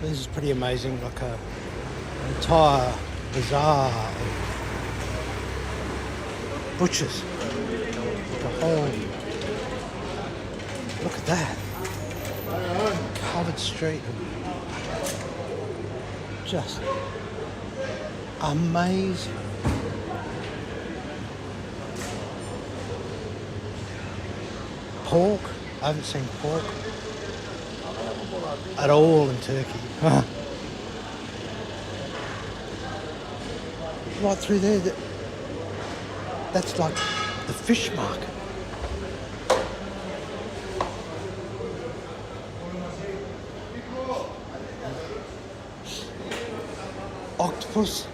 This is pretty amazing, like an entire bazaar of butchers. The whole, look at that, covered street. Just amazing. Pork, I haven't seen pork at all in Turkey. Right through there, that's like the fish market. Octopus.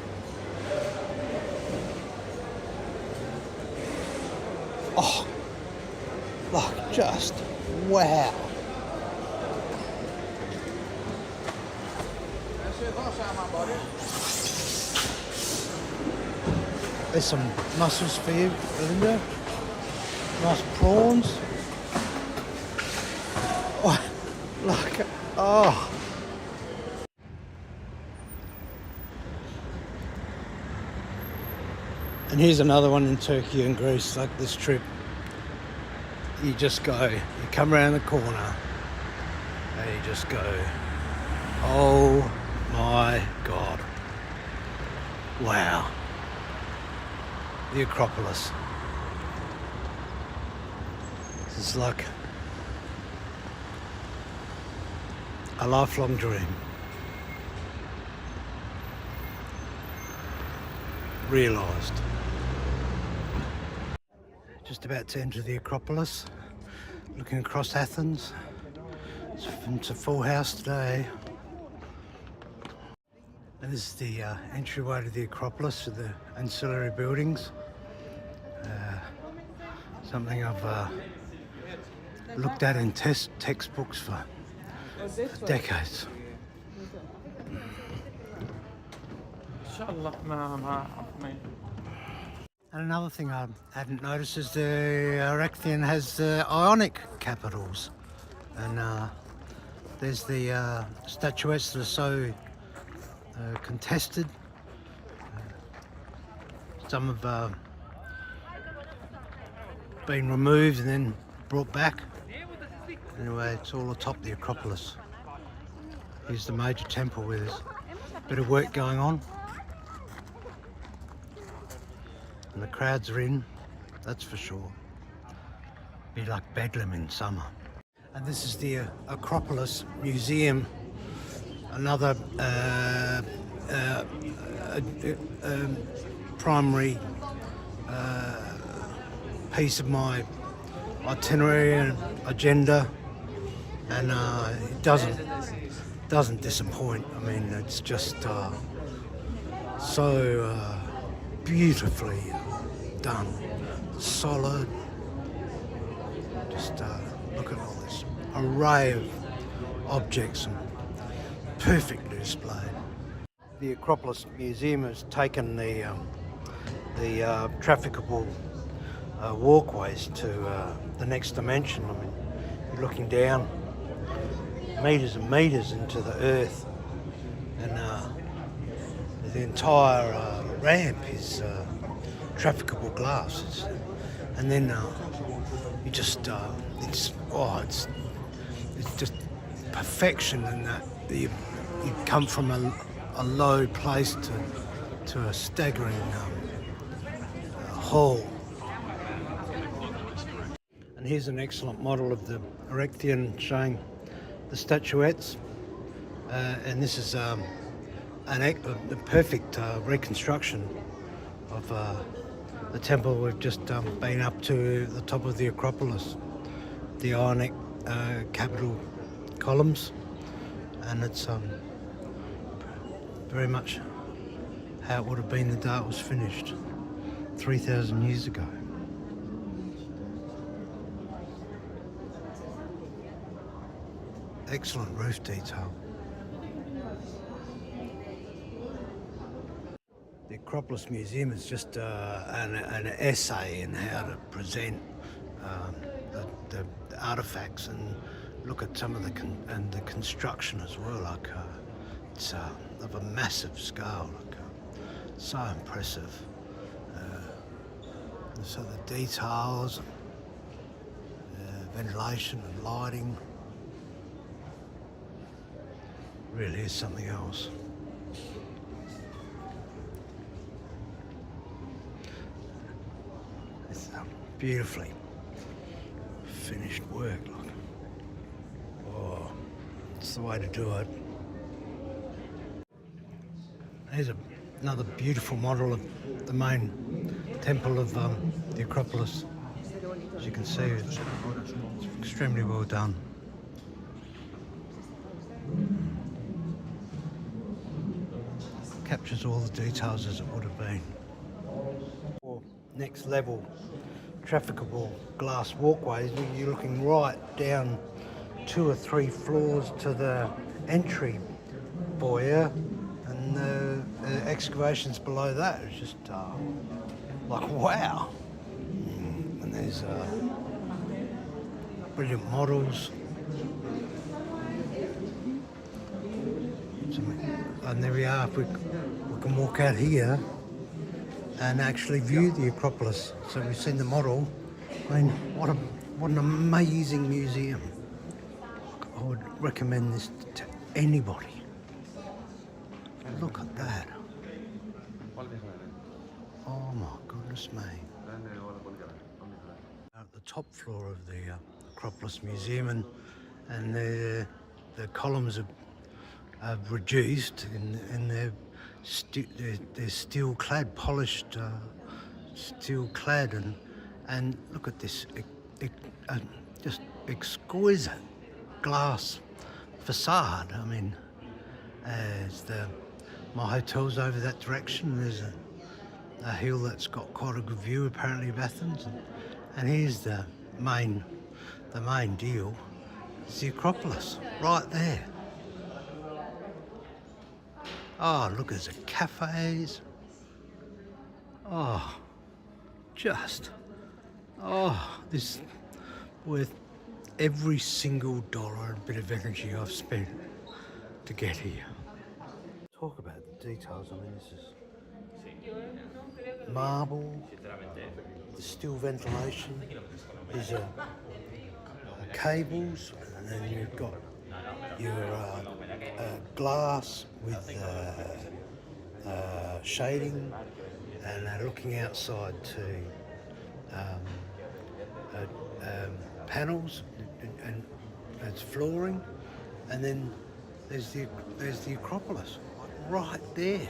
Oh, like just wow. There's some mussels for you, Belinda. Nice prawns. Oh, like, oh. And here's another one in Turkey and Greece, like this trip. You just go, you come around the corner and you just go, oh my God. Wow. The Acropolis. This is like a lifelong dream. Realised. Just about to enter the Acropolis, looking across Athens. It's a full house today. And this is the entryway to the Acropolis with the ancillary buildings. Something I've looked at in textbooks for decades. And another thing I hadn't noticed is the Erechtheion has Ionic capitals, and there's the statuettes that are so contested. Some have been removed and then brought back. Anyway, it's all atop the Acropolis. Here's the major temple where there's a bit of work going on. And the crowds are in, that's for sure. Be like Bedlam in summer. And this is the Acropolis Museum, another primary piece of my itinerary and agenda, and it doesn't disappoint. I mean, it's just so beautifully done, solid. Just look at all this array of objects and perfectly displayed. The Acropolis Museum has taken the trafficable walkways to the next dimension. I mean, you're looking down meters and meters into the earth, and the entire ramp is trafficable glass. And then you just it's just perfection in that you come from a low place to a staggering hall. And here's an excellent model of the Erechtheion showing the statuettes, and this is a perfect reconstruction of the temple we've just been up to, the top of the Acropolis, the Ionic capital columns, and it's very much how it would have been the day it was finished 3,000 years ago. Excellent roof detail. The Acropolis Museum is just an essay in how to present the artefacts and look at some of the construction as well. Like It's of a massive scale. Look, so impressive. So the details, ventilation and lighting, really is something else. It's beautifully finished work. Look. Oh, it's the way to do it. Here's another beautiful model of the main temple of the Acropolis. As you can see, it's extremely well done. Captures all the details as it would have been. Next level, trafficable glass walkways. You're looking right down 2 or 3 floors to the entry foyer, and the excavations below that is just like wow. And there's brilliant models. And there we are. We can walk out here and actually view the Acropolis. So we've seen the model. I mean, what an amazing museum. I would recommend this to anybody. Look at that. Oh my goodness me. At the top floor of the Acropolis Museum, and the columns have reduced, and they're steel clad, polished steel clad, and look at this, just exquisite glass facade. I mean, my hotel's over that direction. There's a hill that's got quite a good view apparently of Athens, and here's the main deal. It's the Acropolis right there. Oh, look, there's cafes. Oh, this is worth every single dollar and bit of energy I've spent to get here. Talk about the details. I mean, this is marble, the steel ventilation, these are cables, and then you've got your glass with shading, and looking outside to panels, and it's flooring, and then there's the Acropolis right there,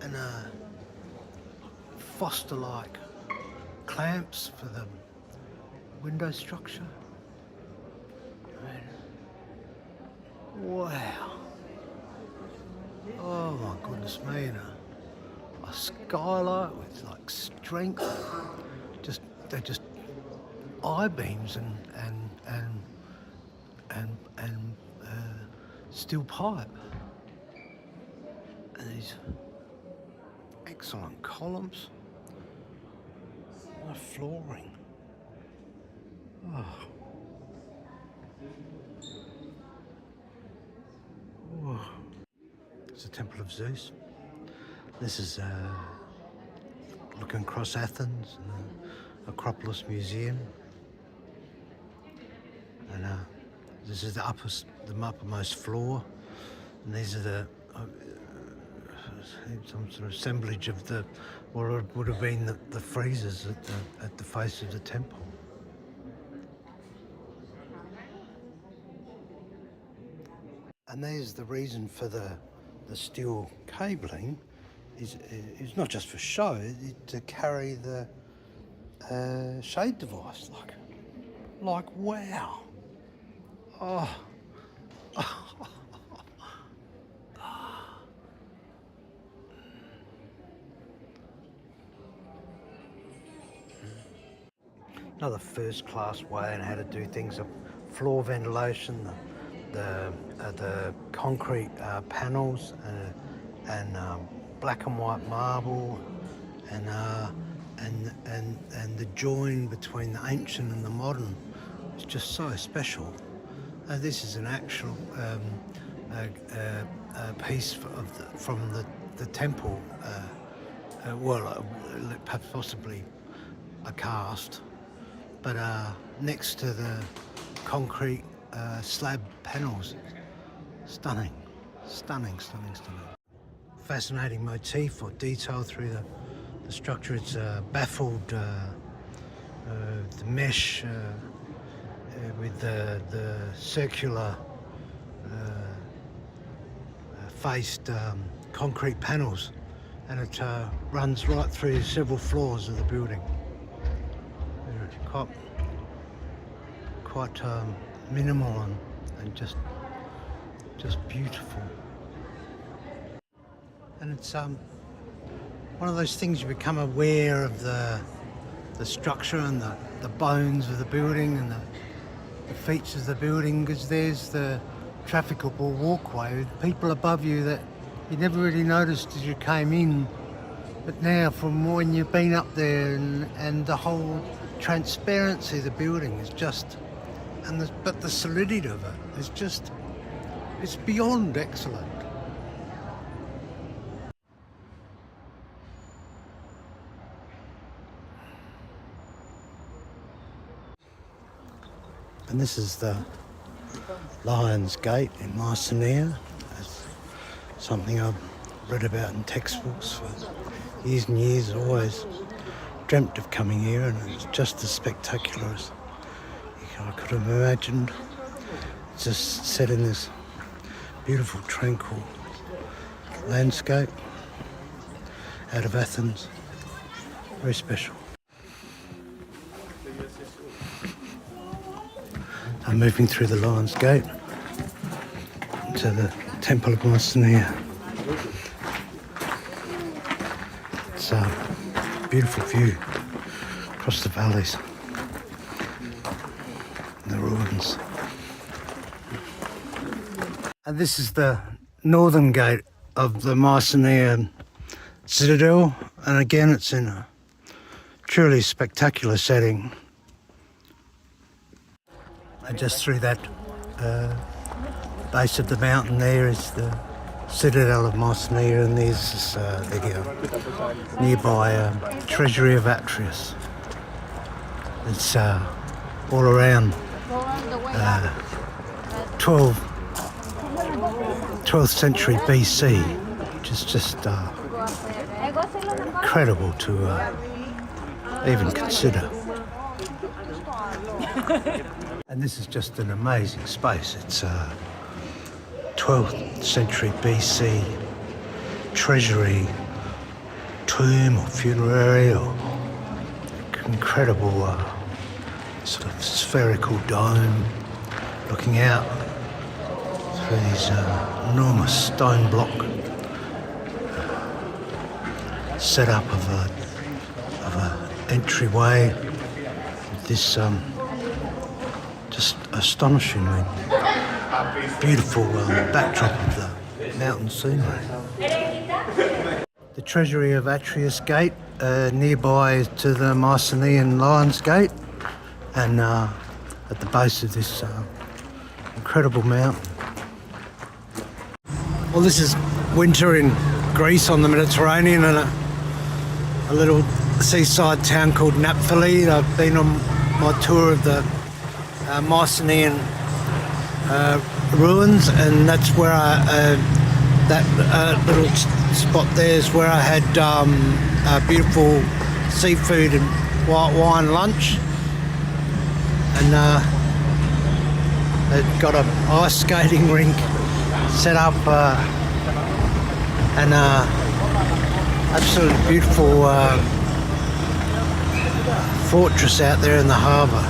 and Foster-like clamps for the window structure. Wow. Oh my goodness me, and a skylight with like strength. They're just I-beams and steel pipe. And these excellent columns. The flooring. Oh. Whoa. It's the Temple of Zeus. This is looking across Athens, and the Acropolis Museum. And this is the uppermost floor, and these are some sort of assemblage of what would have been the friezes at the face of the temple. And there's the reason for the steel cabling is not just for show, to carry the shade device. Like wow. Oh. Another first-class way on how to do things: floor ventilation, the concrete panels, and black and white marble, and the join between the ancient and the modern is just so special. This is an actual a piece from the temple, perhaps possibly a cast, but next to the concrete slab panels. Stunning. Fascinating motif or detail through the structure. It's baffled the mesh with the circular faced concrete panels, and it runs right through several floors of the building. Quite minimal and just beautiful. And it's one of those things you become aware of the structure and the bones of the building and the features of the building, because there's the trafficable walkway with people above you that you never really noticed as you came in, but now from when you've been up there, and the whole transparency of the building is just, but the solidity of it is just, it's beyond excellent. And this is the Lion's Gate in Mycenae. It's something I've read about in textbooks for years and years. I always dreamt of coming here, and it's just as spectacular as I could have imagined. It's just set in this beautiful, tranquil landscape out of Athens. Very special. I'm moving through the Lion's Gate to the Temple of Mycenae. It's a beautiful view across the valleys and the ruins. And this is the northern gate of the Mycenaean citadel, and again it's in a truly spectacular setting. And just through that base of the mountain there is the citadel of Mycenae, and there's the nearby treasury of Atreus. It's all around 12th century BC, which is just incredible to even consider. And this is just an amazing space. It's 12th century BC treasury, tomb or funerary, or incredible sort of spherical dome looking out through these enormous stone block setup of a entryway with this just astonishingly beautiful backdrop of the mountain scenery. The treasury of Atreus Gate, nearby to the Mycenaean Lion's Gate, and at the base of this incredible mountain. Well, this is winter in Greece on the Mediterranean, and a little seaside town called Naphtali. I've been on my tour of the Mycenaean ruins, and that's where that little spot there is where I had a beautiful seafood and white wine lunch, and they've got an ice skating rink set up, and absolutely beautiful fortress out there in the harbour.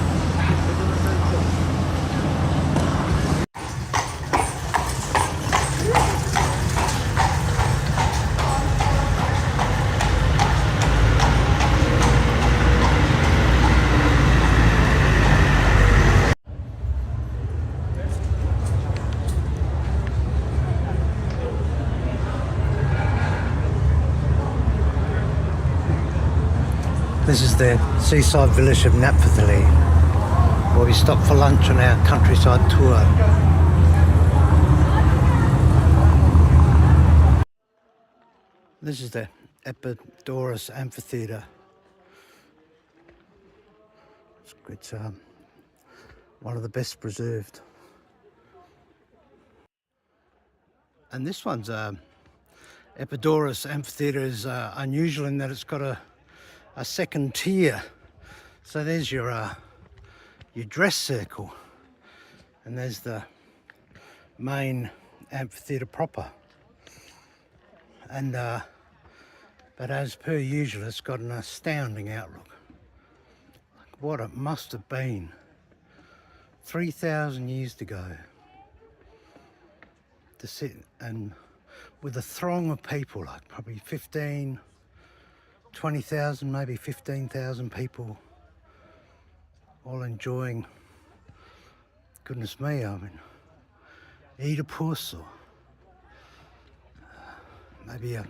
This is the seaside village of Naphtali, where we stopped for lunch on our countryside tour. This is the Epidaurus Amphitheatre. It's one of the best preserved. And this one's Epidaurus Amphitheatre is unusual in that it's got a second tier. So there's your dress circle, and there's the main amphitheatre proper. And but as per usual, it's got an astounding outlook. Like what it must have been 3,000 years ago to sit and with a throng of people, like probably 20,000, maybe 15,000 people, all enjoying, goodness me, I mean, Oedipus or maybe a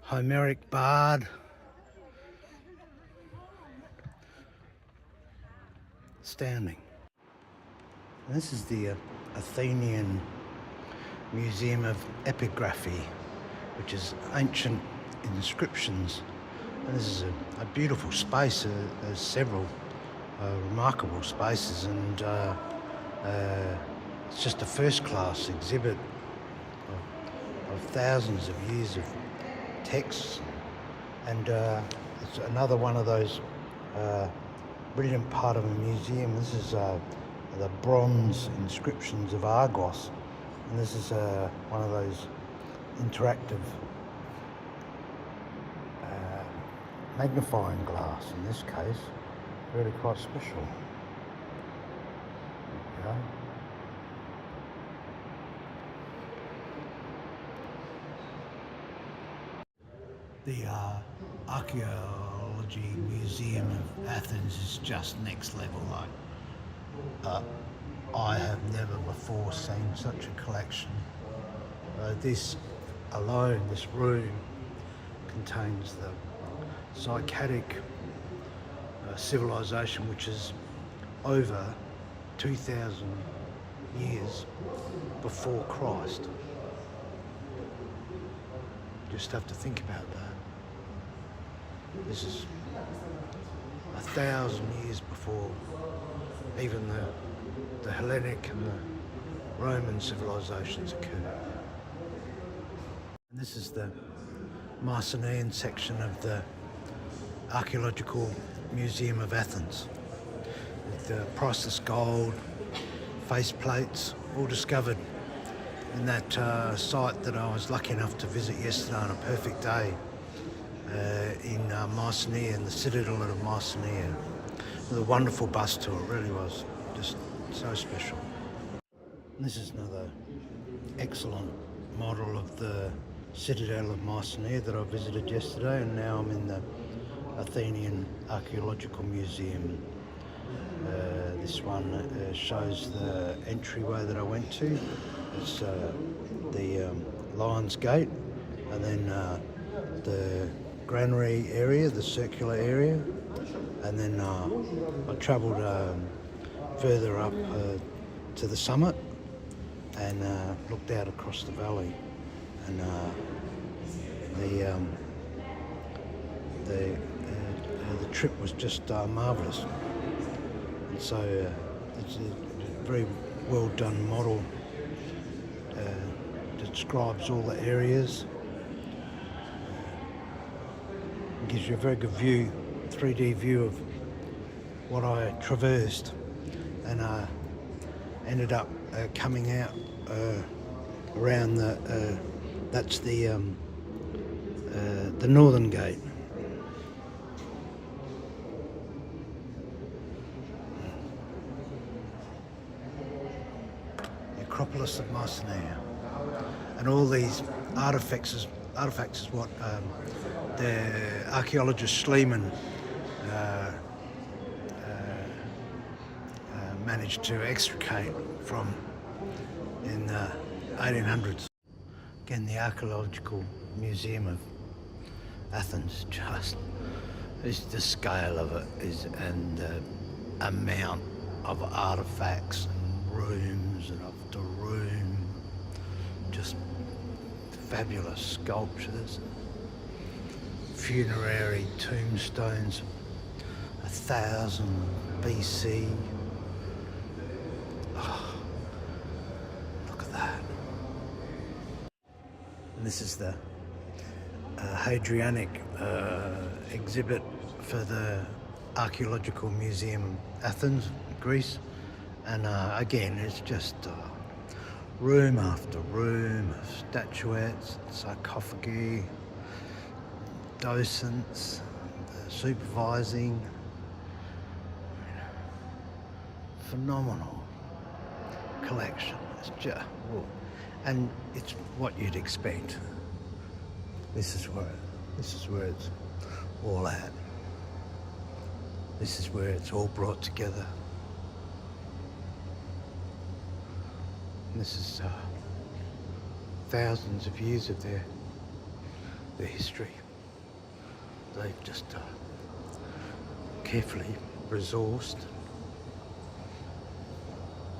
Homeric bard. Astounding. And this is the Athenian Museum of Epigraphy, which is ancient inscriptions. And this is a beautiful space. There's several remarkable spaces, and it's just a first-class exhibit of thousands of years of texts, and it's another one of those brilliant part of a museum. This is the bronze inscriptions of Argos, and this is one of those interactive magnifying glass in this case, really quite special. You know? The Archaeology Museum of Athens is just next level. Like, I have never before seen such a collection. This alone, this room, contains the Psychatic civilization, which is over 2,000 years before Christ. Just have to think about that. This is 1,000 years before even the Hellenic and the Roman civilizations occurred. And this is the Mycenaean section of the Archaeological Museum of Athens, with priceless gold, face plates, all discovered in that site that I was lucky enough to visit yesterday on a perfect day in Mycenae, in the citadel of Mycenae. It was a wonderful bus tour, it really was, just so special. And this is another excellent model of the citadel of Mycenae that I visited yesterday, and now I'm in the Athenian Archaeological Museum. This one shows the entryway that I went to. It's the Lion's Gate, and then the granary area, the circular area, and then I travelled further up to the summit and looked out across the valley, and the trip was just marvellous. And so it's a very well done model. Describes all the areas, gives you a very good view, 3D view of what I traversed, and ended up coming out around that's the northern gate. The Acropolis of Mycenae. And all these artifacts is what the archaeologist Schliemann managed to extricate from in the 1800s. Again, the Archaeological Museum of Athens, just the scale of it is, and the amount of artifacts and rooms and after room, just fabulous sculptures, funerary tombstones, 1000 BC. Oh, look at that. And this is the Hadrianic exhibit for the Archaeological Museum, Athens, Greece. And again, it's just room after room of statuettes, sarcophagi, docents, supervising. Phenomenal collection. It's just, and it's what you'd expect. This is where it's all at. This is where it's all brought together. And this is thousands of years of their history. They've just carefully resourced,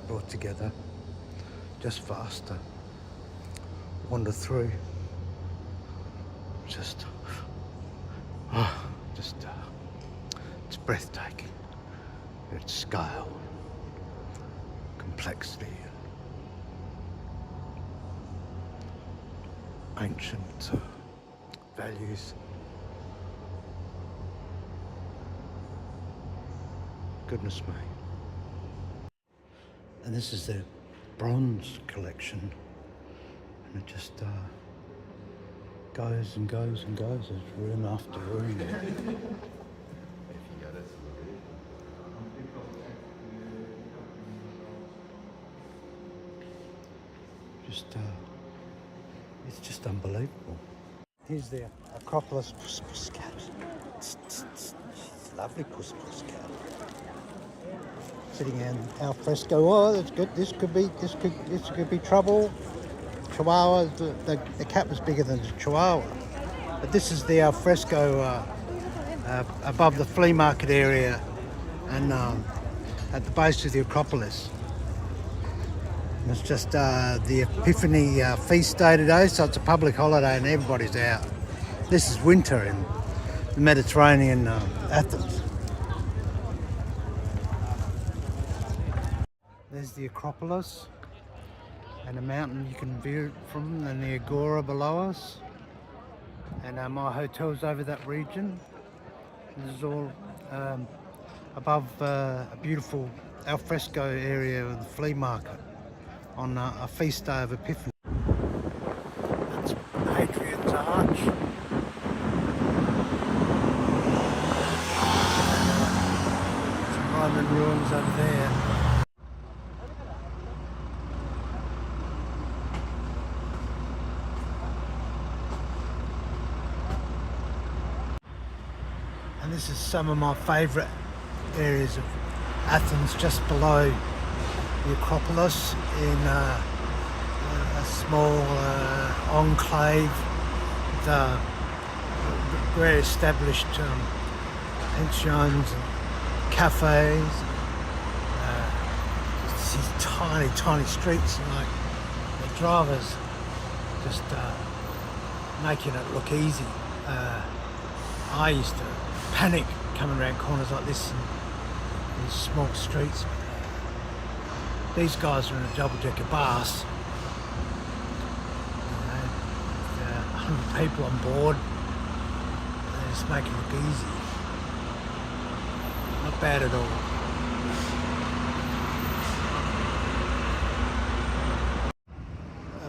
brought together just for us to wander through. Just it's breathtaking. Its scale, complexity, ancient values. Goodness me. And this is the bronze collection, and it just goes and goes and goes. There's room after room. It's just unbelievable. Here's the Acropolis puss cat. Lovely puss cat. Sitting in al fresco. Oh, that's good. This could be trouble. Chihuahua. The cat was bigger than the Chihuahua. But this is the al fresco above the flea market area, and at the base of the Acropolis. And it's just the Epiphany feast day today, so it's a public holiday and everybody's out. This is winter in the Mediterranean Athens. There's the Acropolis and a mountain you can view it from, and the Agora below us. And my hotel's over that region. This is all above a beautiful alfresco area of the flea market on a feast day of Epiphany. That's Hadrian's Arch. Some Roman ruins over there. And this is some of my favourite areas of Athens, just below the Acropolis, in a small enclave with very established pensions and cafes. These tiny streets, and like the drivers just making it look easy. I used to panic coming around corners like this in these small streets. These guys are in a double-decker bus. 100 people on board. They just make it look easy. Not bad at all.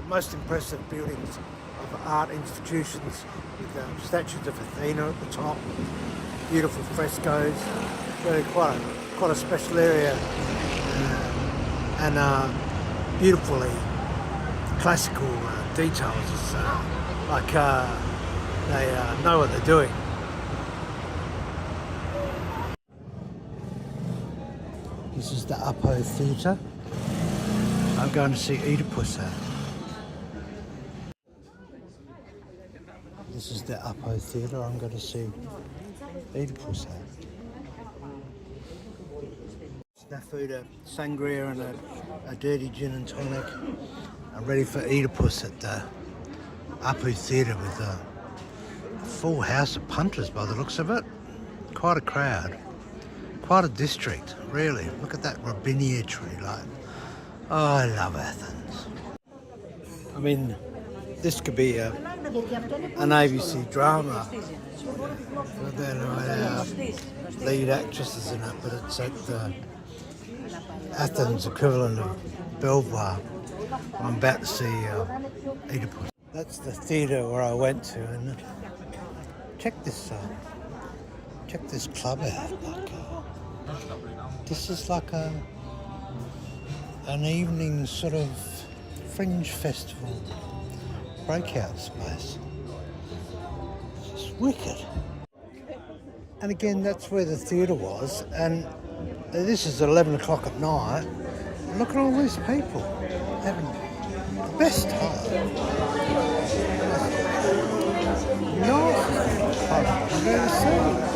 Most impressive buildings of art institutions with statues of Athena at the top. Beautiful frescoes. Really quite a special area. And beautifully classical details. It's like they know what they're doing. This is the Uppo Theatre. I'm going to see Oedipus at. This is the Uppo Theatre. I'm going to see Oedipus at. Snafu, sangria and a dirty gin and tonic. I'm ready for Oedipus at the Uppo Theatre with full house of punters by the looks of it. Quite a crowd. Quite a district, really. Look at that robinia tree. Like, oh, I love Athens. I mean, this could be an ABC drama. But then our lead actress is in it, but it's at the Athens equivalent of Belvoir. I'm about to see Oedipus. That's the theatre where I went to, and check this club out. Like, this is like an evening sort of fringe festival breakout space. It's wicked. And again, that's where the theatre was, and this is 11 o'clock at night. And look at all these people having the best time. Nice club you've ever seen.